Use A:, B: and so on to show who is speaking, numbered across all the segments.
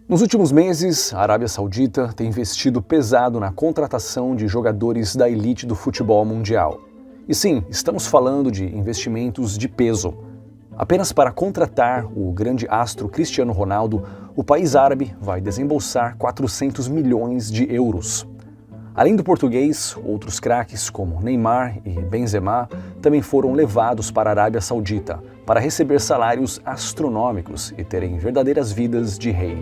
A: Nos últimos meses, a Arábia Saudita tem investido pesado na contratação de jogadores da elite do futebol mundial. E sim, estamos falando de investimentos de peso. Apenas para contratar o grande astro Cristiano Ronaldo, o país árabe vai desembolsar 400 milhões de euros. Além do português, outros craques como Neymar e Benzema também foram levados para a Arábia Saudita para receber salários astronômicos e terem verdadeiras vidas de rei.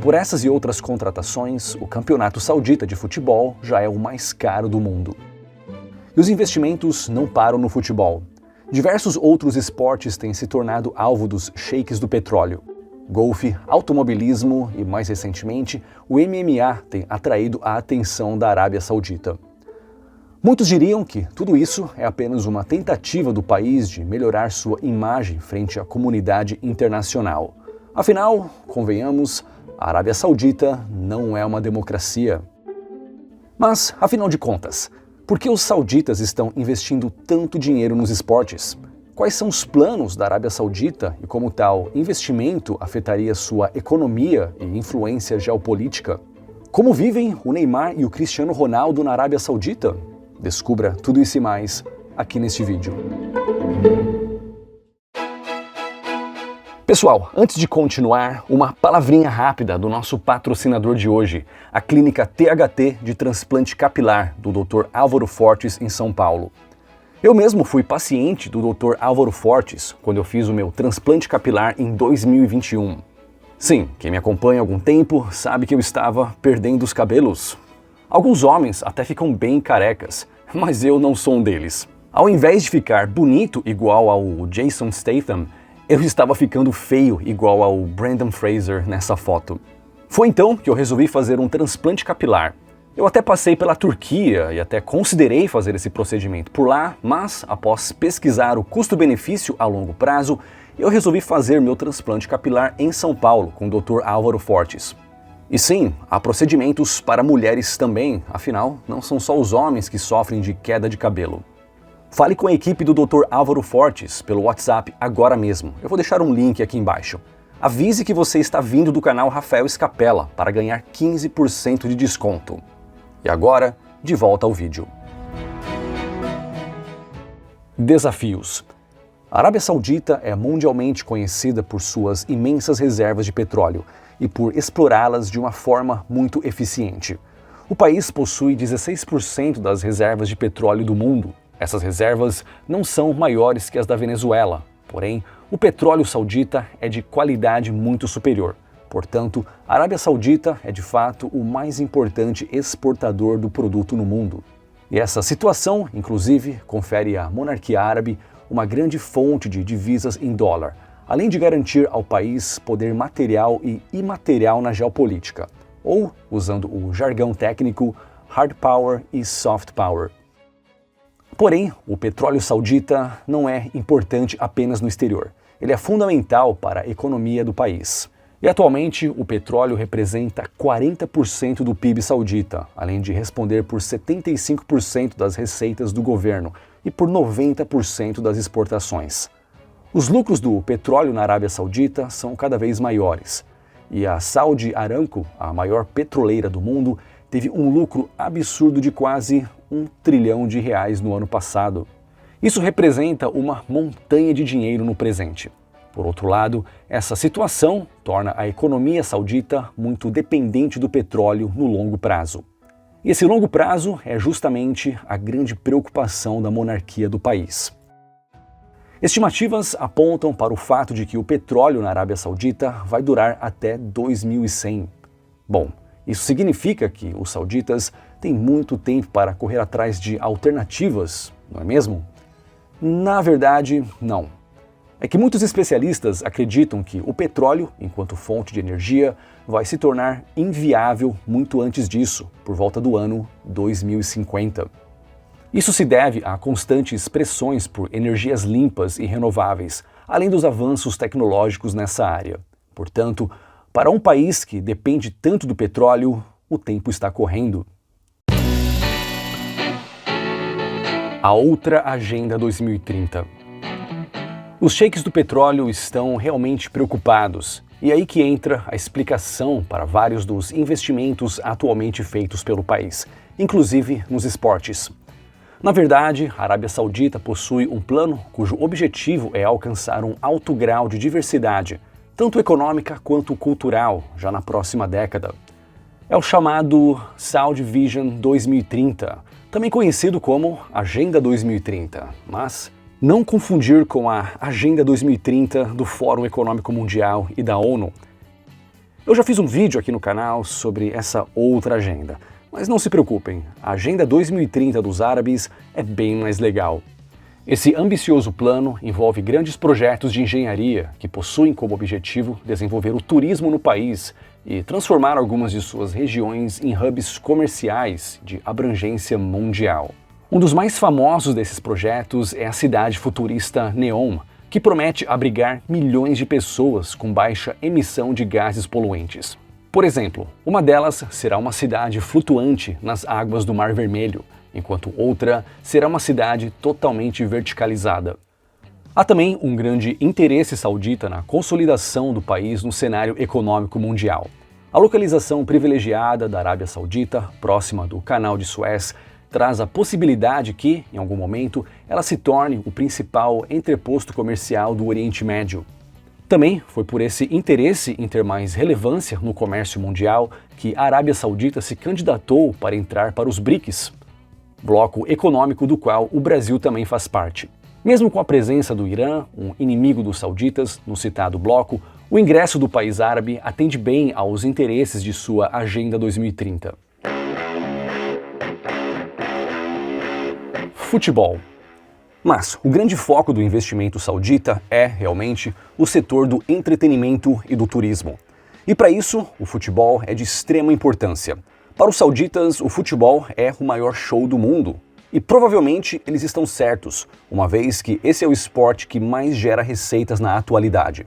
A: Por essas e outras contratações, o campeonato saudita de futebol já é o mais caro do mundo. E os investimentos não param no futebol. Diversos outros esportes têm se tornado alvo dos sheiks do petróleo. Golfe, automobilismo e, mais recentemente, o MMA tem atraído a atenção da Arábia Saudita. Muitos diriam que tudo isso é apenas uma tentativa do país de melhorar sua imagem frente à comunidade internacional. Afinal, convenhamos, a Arábia Saudita não é uma democracia. Mas, afinal de contas, por que os sauditas estão investindo tanto dinheiro nos esportes? Quais são os planos da Arábia Saudita e como tal investimento afetaria sua economia e influência geopolítica? Como vivem o Neymar e o Cristiano Ronaldo na Arábia Saudita? Descubra tudo isso e mais aqui neste vídeo. Pessoal, antes de continuar, uma palavrinha rápida do nosso patrocinador de hoje, a clínica THT de transplante capilar do Dr. Álvaro Fortes em São Paulo. Eu mesmo fui paciente do Dr. Álvaro Fortes quando eu fiz o meu transplante capilar em 2021. Sim, quem me acompanha há algum tempo sabe que eu estava perdendo os cabelos. Alguns homens até ficam bem carecas, mas eu não sou um deles. Ao invés de ficar bonito igual ao Jason Statham, eu estava ficando feio igual ao Brendan Fraser nessa foto. Foi então que eu resolvi fazer um transplante capilar. Eu até passei pela Turquia e até considerei fazer esse procedimento por lá, mas após pesquisar o custo-benefício a longo prazo, eu resolvi fazer meu transplante capilar em São Paulo com o Dr. Álvaro Fortes. E sim, há procedimentos para mulheres também, afinal, não são só os homens que sofrem de queda de cabelo. Fale com a equipe do Dr. Álvaro Fortes pelo WhatsApp agora mesmo. Eu vou deixar um link aqui embaixo. Avise que você está vindo do canal Rafael Scapella para ganhar 15% de desconto. E agora, de volta ao vídeo. Desafios. A Arábia Saudita é mundialmente conhecida por suas imensas reservas de petróleo e por explorá-las de uma forma muito eficiente. O país possui 16% das reservas de petróleo do mundo. Essas reservas não são maiores que as da Venezuela, porém, o petróleo saudita é de qualidade muito superior. Portanto, a Arábia Saudita é de fato o mais importante exportador do produto no mundo. E essa situação, inclusive, confere à monarquia árabe uma grande fonte de divisas em dólar, além de garantir ao país poder material e imaterial na geopolítica, ou, usando o jargão técnico, hard power e soft power. Porém, o petróleo saudita não é importante apenas no exterior. Ele é fundamental para a economia do país. E atualmente o petróleo representa 40% do PIB saudita, além de responder por 75% das receitas do governo e por 90% das exportações. Os lucros do petróleo na Arábia Saudita são cada vez maiores. E a Saudi Aramco, a maior petroleira do mundo, teve um lucro absurdo de quase R$1 trilhão no ano passado. Isso representa uma montanha de dinheiro no presente. Por outro lado, essa situação torna a economia saudita muito dependente do petróleo no longo prazo. E esse longo prazo é justamente a grande preocupação da monarquia do país. Estimativas apontam para o fato de que o petróleo na Arábia Saudita vai durar até 2100. Bom, isso significa que os sauditas têm muito tempo para correr atrás de alternativas, não é mesmo? Na verdade, não. É que muitos especialistas acreditam que o petróleo, enquanto fonte de energia, vai se tornar inviável muito antes disso, por volta do ano 2050. Isso se deve a constantes pressões por energias limpas e renováveis, além dos avanços tecnológicos nessa área. Portanto, para um país que depende tanto do petróleo, o tempo está correndo. A outra Agenda 2030. Os sheiks do petróleo estão realmente preocupados E aí que entra a explicação para vários dos investimentos atualmente feitos pelo país, inclusive nos esportes. Na verdade, a Arábia Saudita possui um plano cujo objetivo é alcançar um alto grau de diversidade, tanto econômica quanto cultural, já na próxima década. É o chamado Saudi Vision 2030, também conhecido como Agenda 2030, mas não confundir com a Agenda 2030 do Fórum Econômico Mundial e da ONU. Eu já fiz um vídeo aqui no canal sobre essa outra agenda, mas não se preocupem, a Agenda 2030 dos árabes é bem mais legal. Esse ambicioso plano envolve grandes projetos de engenharia que possuem como objetivo desenvolver o turismo no país e transformar algumas de suas regiões em hubs comerciais de abrangência mundial. Um dos mais famosos desses projetos é a cidade futurista Neom, que promete abrigar milhões de pessoas com baixa emissão de gases poluentes. Por exemplo, uma delas será uma cidade flutuante nas águas do Mar Vermelho, enquanto outra será uma cidade totalmente verticalizada. Há também um grande interesse saudita na consolidação do país no cenário econômico mundial. A localização privilegiada da Arábia Saudita, próxima do Canal de Suez, traz a possibilidade que, em algum momento, ela se torne o principal entreposto comercial do Oriente Médio. Também foi por esse interesse em ter mais relevância no comércio mundial que a Arábia Saudita se candidatou para entrar para os BRICS, bloco econômico do qual o Brasil também faz parte. Mesmo com a presença do Irã, um inimigo dos sauditas, no citado bloco, o ingresso do país árabe atende bem aos interesses de sua Agenda 2030. Futebol. Mas o grande foco do investimento saudita é, realmente, o setor do entretenimento e do turismo. E para isso, o futebol é de extrema importância. Para os sauditas, o futebol é o maior show do mundo. E provavelmente eles estão certos, uma vez que esse é o esporte que mais gera receitas na atualidade.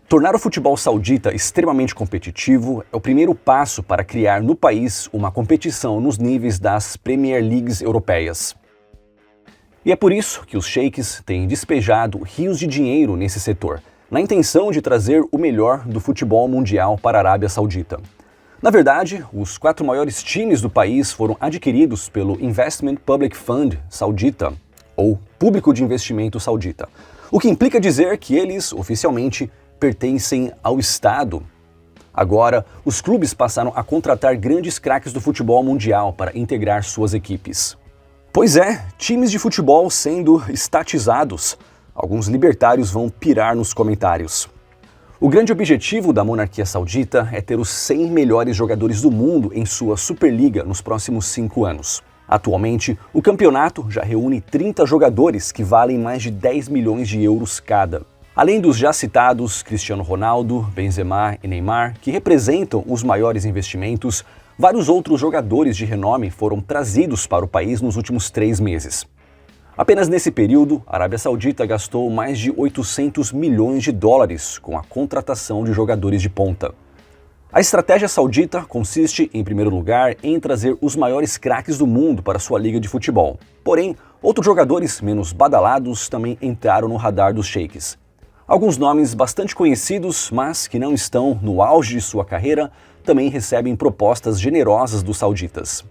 A: Tornar o futebol saudita extremamente competitivo é o primeiro passo para criar no país uma competição nos níveis das Premier Leagues europeias. E é por isso que os sheiks têm despejado rios de dinheiro nesse setor, na intenção de trazer o melhor do futebol mundial para a Arábia Saudita. Na verdade, os 4 maiores times do país foram adquiridos pelo Investment Public Fund Saudita, ou Público de Investimento Saudita, o que implica dizer que eles, oficialmente, pertencem ao Estado. Agora, os clubes passaram a contratar grandes craques do futebol mundial para integrar suas equipes. Pois é, times de futebol sendo estatizados. Alguns libertários vão pirar nos comentários. O grande objetivo da monarquia saudita é ter os 100 melhores jogadores do mundo em sua Superliga nos próximos 5 anos. Atualmente, o campeonato já reúne 30 jogadores que valem mais de 10 milhões de euros cada. Além dos já citados Cristiano Ronaldo, Benzema e Neymar, que representam os maiores investimentos, vários outros jogadores de renome foram trazidos para o país nos últimos 3 meses. Apenas nesse período, a Arábia Saudita gastou mais de 800 milhões de dólares com a contratação de jogadores de ponta. A estratégia saudita consiste, em primeiro lugar, em trazer os maiores craques do mundo para sua liga de futebol. Porém, outros jogadores menos badalados também entraram no radar dos sheiks. Alguns nomes bastante conhecidos, mas que não estão no auge de sua carreira, também recebem propostas generosas dos sauditas.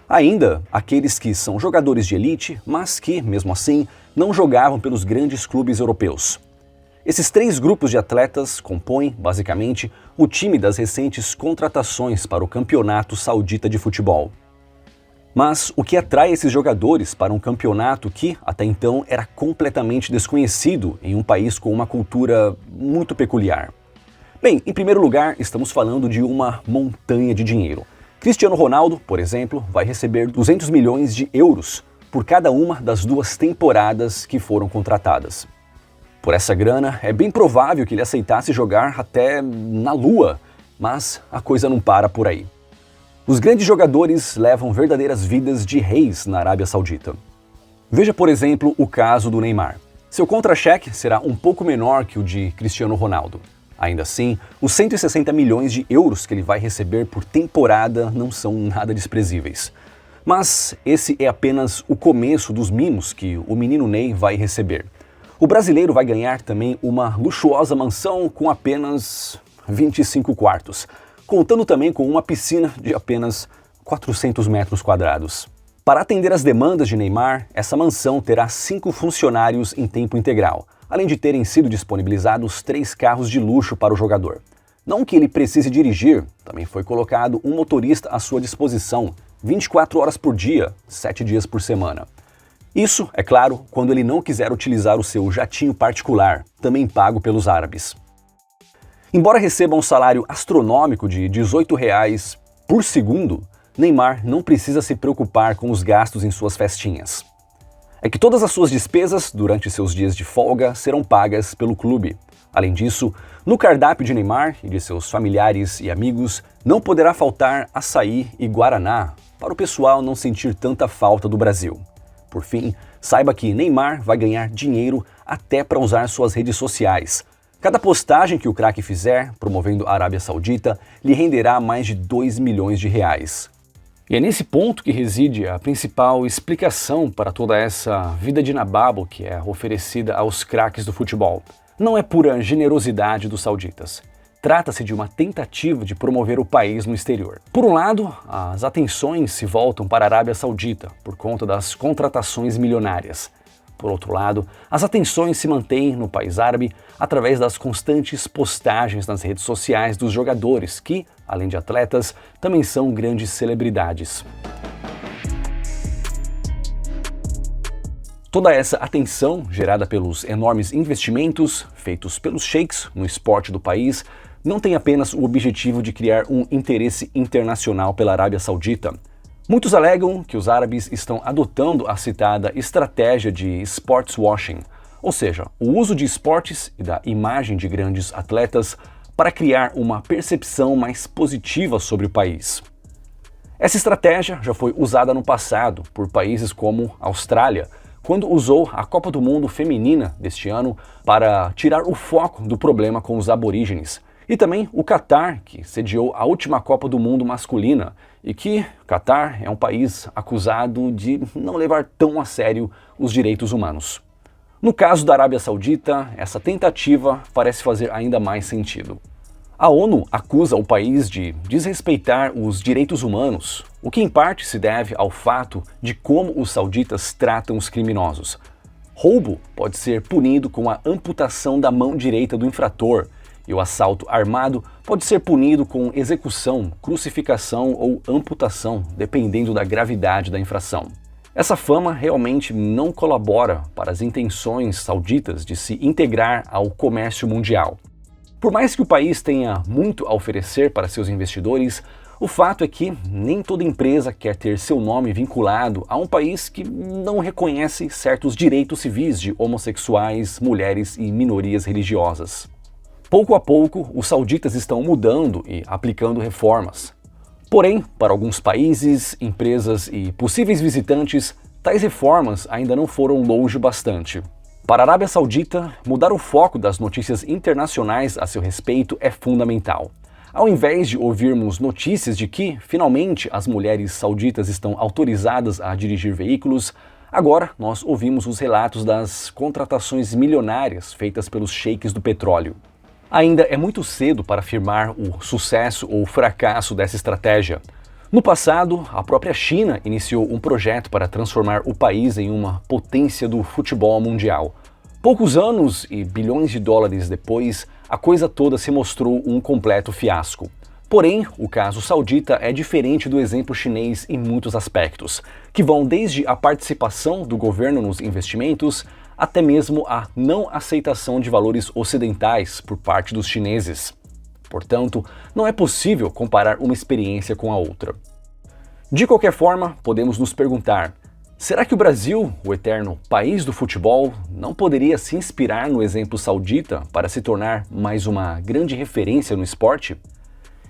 A: Ainda, aqueles que são jogadores de elite, mas que, mesmo assim, não jogavam pelos grandes clubes europeus. Esses 3 grupos de atletas compõem, basicamente, o time das recentes contratações para o Campeonato Saudita de Futebol. Mas o que atrai esses jogadores para um campeonato que, até então, era completamente desconhecido em um país com uma cultura muito peculiar? Bem, em primeiro lugar, estamos falando de uma montanha de dinheiro. Cristiano Ronaldo, por exemplo, vai receber 200 milhões de euros por cada uma das 2 temporadas que foram contratadas. Por essa grana, é bem provável que ele aceitasse jogar até na Lua, mas a coisa não para por aí. Os grandes jogadores levam verdadeiras vidas de reis na Arábia Saudita. Veja, por exemplo, o caso do Neymar. Seu contra-cheque será um pouco menor que o de Cristiano Ronaldo. Ainda assim, os 160 milhões de euros que ele vai receber por temporada não são nada desprezíveis. Mas esse é apenas o começo dos mimos que o menino Ney vai receber. O brasileiro vai ganhar também uma luxuosa mansão com apenas 25 quartos, contando também com uma piscina de apenas 400 metros quadrados. Para atender às demandas de Neymar, essa mansão terá 5 funcionários em tempo integral, além de terem sido disponibilizados 3 carros de luxo para o jogador. Não que ele precise dirigir, também foi colocado um motorista à sua disposição, 24 horas por dia, 7 dias por semana. Isso, é claro, quando ele não quiser utilizar o seu jatinho particular, também pago pelos árabes. Embora receba um salário astronômico de R$18 por segundo, Neymar não precisa se preocupar com os gastos em suas festinhas. É que todas as suas despesas durante seus dias de folga serão pagas pelo clube. Além disso, no cardápio de Neymar e de seus familiares e amigos, não poderá faltar açaí e guaraná, para o pessoal não sentir tanta falta do Brasil. Por fim, saiba que Neymar vai ganhar dinheiro até para usar suas redes sociais. Cada postagem que o craque fizer, promovendo a Arábia Saudita, lhe renderá mais de R$2 milhões. E é nesse ponto que reside a principal explicação para toda essa vida de nababo que é oferecida aos craques do futebol. Não é pura generosidade dos sauditas. Trata-se de uma tentativa de promover o país no exterior. Por um lado, as atenções se voltam para a Arábia Saudita por conta das contratações milionárias. Por outro lado, as atenções se mantêm no país árabe através das constantes postagens nas redes sociais dos jogadores que, além de atletas, também são grandes celebridades. Toda essa atenção, gerada pelos enormes investimentos feitos pelos sheiks no esporte do país, não tem apenas o objetivo de criar um interesse internacional pela Arábia Saudita. Muitos alegam que os árabes estão adotando a citada estratégia de sports washing, ou seja, o uso de esportes e da imagem de grandes atletas para criar uma percepção mais positiva sobre o país. Essa estratégia já foi usada no passado por países como a Austrália, quando usou a Copa do Mundo Feminina deste ano para tirar o foco do problema com os aborígenes. E também o Catar, que sediou a última Copa do Mundo masculina, e que o Catar é um país acusado de não levar tão a sério os direitos humanos. No caso da Arábia Saudita, essa tentativa parece fazer ainda mais sentido. A ONU acusa o país de desrespeitar os direitos humanos, o que em parte se deve ao fato de como os sauditas tratam os criminosos. Roubo pode ser punido com a amputação da mão direita do infrator, e o assalto armado pode ser punido com execução, crucificação ou amputação, dependendo da gravidade da infração. Essa fama realmente não colabora para as intenções sauditas de se integrar ao comércio mundial. Por mais que o país tenha muito a oferecer para seus investidores, o fato é que nem toda empresa quer ter seu nome vinculado a um país que não reconhece certos direitos civis de homossexuais, mulheres e minorias religiosas. Pouco a pouco, os sauditas estão mudando e aplicando reformas. Porém, para alguns países, empresas e possíveis visitantes, tais reformas ainda não foram longe bastante. Para a Arábia Saudita, mudar o foco das notícias internacionais a seu respeito é fundamental. Ao invés de ouvirmos notícias de que, finalmente, as mulheres sauditas estão autorizadas a dirigir veículos, agora nós ouvimos os relatos das contratações milionárias feitas pelos sheiks do petróleo. Ainda é muito cedo para afirmar o sucesso ou fracasso dessa estratégia. No passado, a própria China iniciou um projeto para transformar o país em uma potência do futebol mundial. Poucos anos e bilhões de dólares depois, a coisa toda se mostrou um completo fiasco. Porém, o caso saudita é diferente do exemplo chinês em muitos aspectos, que vão desde a participação do governo nos investimentos até mesmo a não aceitação de valores ocidentais por parte dos chineses. Portanto, não é possível comparar uma experiência com a outra. De qualquer forma, podemos nos perguntar: será que o Brasil, o eterno país do futebol, não poderia se inspirar no exemplo saudita para se tornar mais uma grande referência no esporte?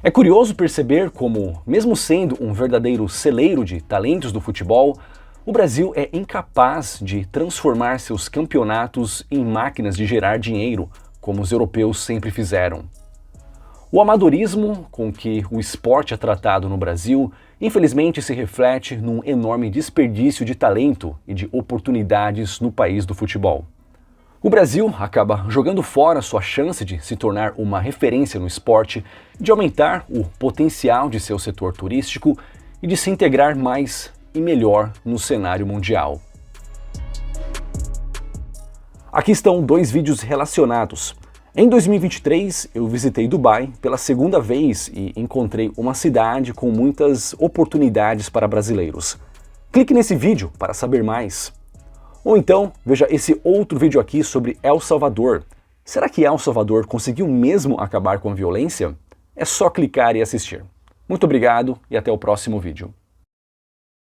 A: É curioso perceber como, mesmo sendo um verdadeiro celeiro de talentos do futebol, o Brasil é incapaz de transformar seus campeonatos em máquinas de gerar dinheiro, como os europeus sempre fizeram. O amadorismo com que o esporte é tratado no Brasil, infelizmente se reflete num enorme desperdício de talento e de oportunidades no país do futebol. O Brasil acaba jogando fora sua chance de se tornar uma referência no esporte, de aumentar o potencial de seu setor turístico e de se integrar mais e melhor no cenário mundial. Aqui estão 2 vídeos relacionados. Em 2023, eu visitei Dubai pela segunda vez e encontrei uma cidade com muitas oportunidades para brasileiros. Clique nesse vídeo para saber mais. Ou então, veja esse outro vídeo aqui sobre El Salvador. Será que El Salvador conseguiu mesmo acabar com a violência? É só clicar e assistir. Muito obrigado e até o próximo vídeo.